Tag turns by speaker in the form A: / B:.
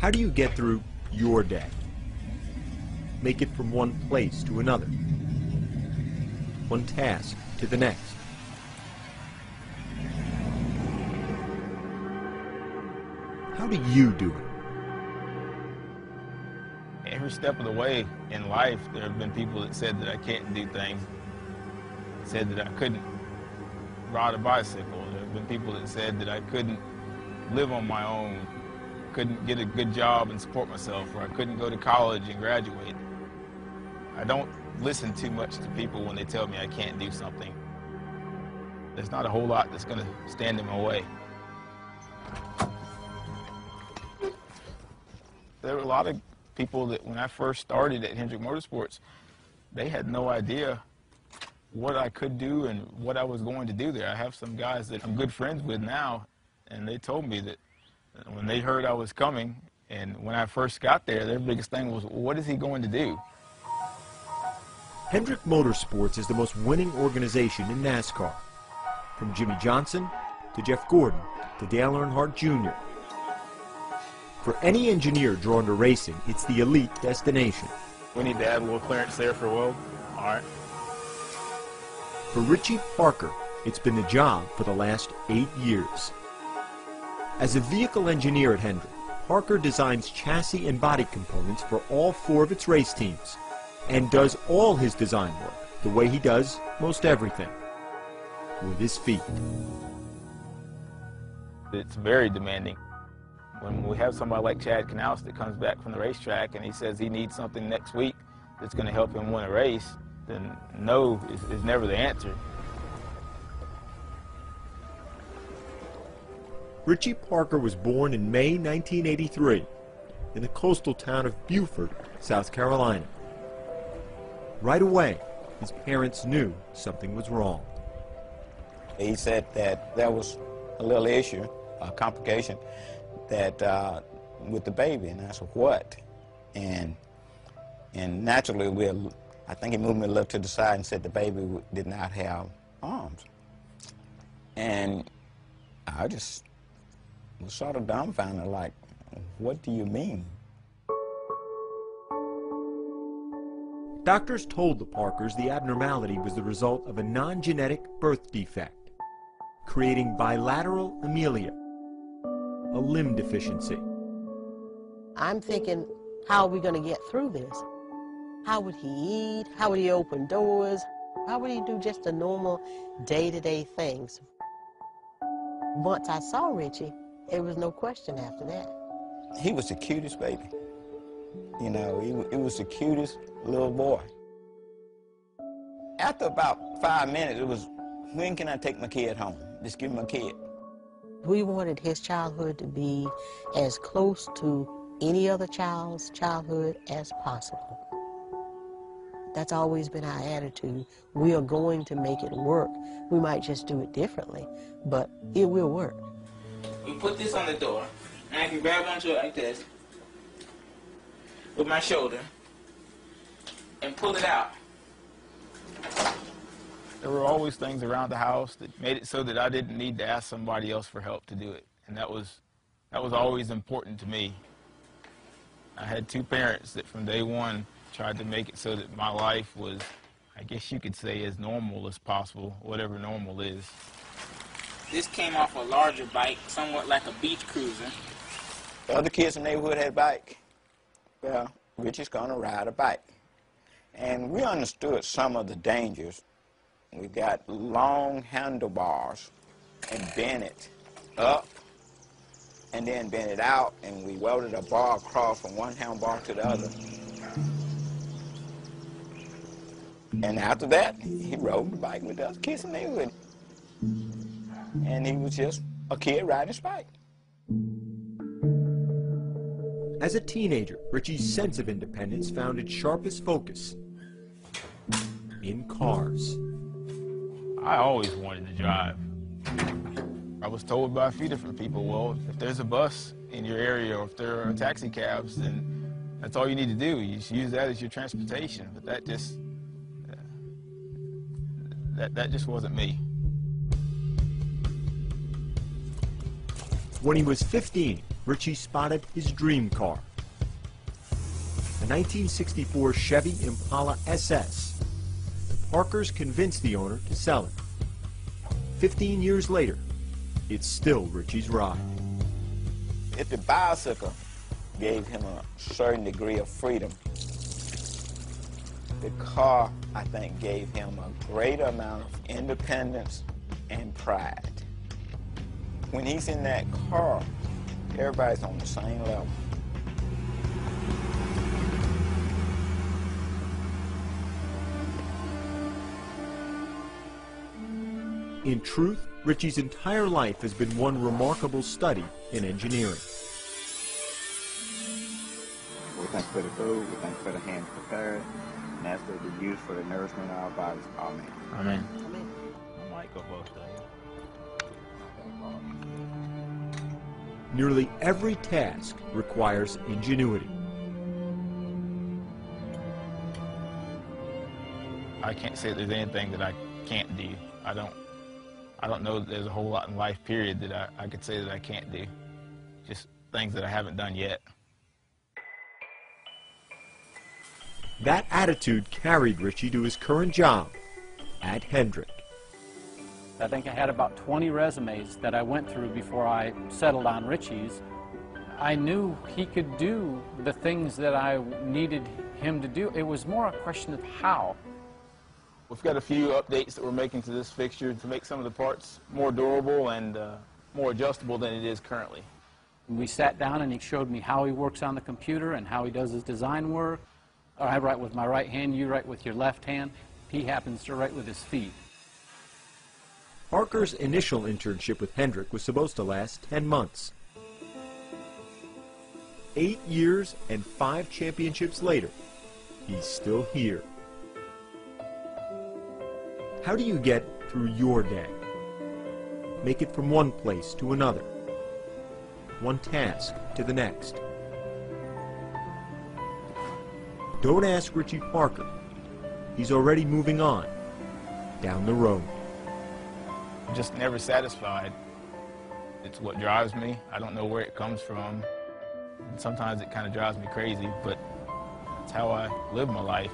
A: How do you get through your day? Make it from one place to another, one task to the next. How do you do it?
B: Every step of the way in life, there have been people that said that I can't do things, said that I couldn't ride a bicycle. There have been people that said that I couldn't live on my own, couldn't get a good job and support myself, or I couldn't go to college and graduate. I don't listen too much to people when they tell me I can't do something. There's not a whole lot that's going to stand in my way. There were a lot of people that when I first started at Hendrick Motorsports, they had no idea what I could do and what I was going to do there. I have some guys that I'm good friends with now, and they told me that when they heard I was coming, and when I first got there, their biggest thing was, what is he going to do?
A: Hendrick Motorsports is the most winning organization in NASCAR. From Jimmy Johnson to Jeff Gordon to Dale Earnhardt Jr. For any engineer drawn to racing, it's the elite destination.
B: We need to add a little clearance there for Will. All right.
A: For Richie Parker, it's been the job for the last 8 years. As a vehicle engineer at Hendrick, Parker designs chassis and body components for all 4 of its race teams and does all his design work the way he does most everything, with his feet.
B: It's very demanding. When we have somebody like Chad Knaus that comes back from the racetrack and he says he needs something next week that's going to help him win a race, then no is never the answer.
A: Richie Parker was born in May 1983 in the coastal town of Beaufort, South Carolina. Right away, his parents knew something was wrong.
C: He said that there was a little issue, a complication, that with the baby, and I said, what? And naturally, I think he moved me a little to the side and said the baby did not have arms. And I just was sort of dumbfounded, like, what do you mean?
A: Doctors told the Parkers the abnormality was the result of a non-genetic birth defect, creating bilateral amelia, a limb deficiency.
D: I'm thinking, how are we going to get through this? How would he eat? How would he open doors? How would he do just the normal day-to-day things? Once I saw Richie, there was no question after that.
C: He was the cutest baby. You know, he was the cutest little boy. After about 5 minutes, it was, when can I take my kid home? Just give him a kid.
D: We wanted his childhood to be as close to any other child's childhood as possible. That's always been our attitude. We are going to make it work. We might just do it differently, but it will work.
E: We put this on the door, and I can grab onto it like this with my shoulder and pull it out.
B: There were always things around the house that made it so that I didn't need to ask somebody else for help to do it, and that was always important to me. I had 2 parents that from day one tried to make it so that my life was, I guess you could say, as normal as possible, whatever normal is.
E: This came off a larger bike, somewhat like a beach cruiser.
C: The other kids in the neighborhood had a bike. Well, Richie's gonna ride a bike. And we understood some of the dangers. We got long handlebars and bent it up and then bent it out, and we welded a bar across from one handlebar to the other. And after that, he rode the bike with the other kids in the neighborhood. And he was just a kid riding his bike.
A: As a teenager, Richie's sense of independence found its sharpest focus in cars.
B: I always wanted to drive. I was told by a few different people, well, if there's a bus in your area or if there are taxi cabs, then that's all you need to do. You just use that as your transportation. But that just wasn't me.
A: When he was 15, Richie spotted his dream car, a 1964 Chevy Impala SS. Parker's convinced the owner to sell it. 15 years later, it's still Richie's ride.
C: If the bicycle gave him a certain degree of freedom, the car, I think, gave him a greater amount of independence and pride. When he's in that car, everybody's on the same level.
A: In truth, Richie's entire life has been one remarkable study in engineering.
F: We thank for the food, we thank for the hands prepared, and that's to be used for the nourishment of our bodies. Amen.
B: Amen.
D: Amen.
B: I might go both days.
A: Nearly every task requires ingenuity.
B: I can't say that there's anything that I can't do. I don't know that there's a whole lot in life, period, that I could say that I can't do. Just things that I haven't done yet.
A: That attitude carried Richie to his current job at Hendrick.
G: I think I had about 20 resumes that I went through before I settled on Richie's. I knew he could do the things that I needed him to do. It was more a question of how.
B: We've got a few updates that we're making to this fixture to make some of the parts more durable and more adjustable than it is currently.
G: We sat down and he showed me how he works on the computer and how he does his design work. I write with my right hand, you write with your left hand. He happens to write with his feet.
A: Parker's initial internship with Hendrick was supposed to last 10 months. 8 years and 5 championships later, he's still here. How do you get through your day? Make it from one place to another, one task to the next. Don't ask Richie Parker. He's already moving on down the road.
B: I'm just never satisfied. It's what drives me. I don't know where it comes from. And sometimes it kind of drives me crazy, but it's how I live my life.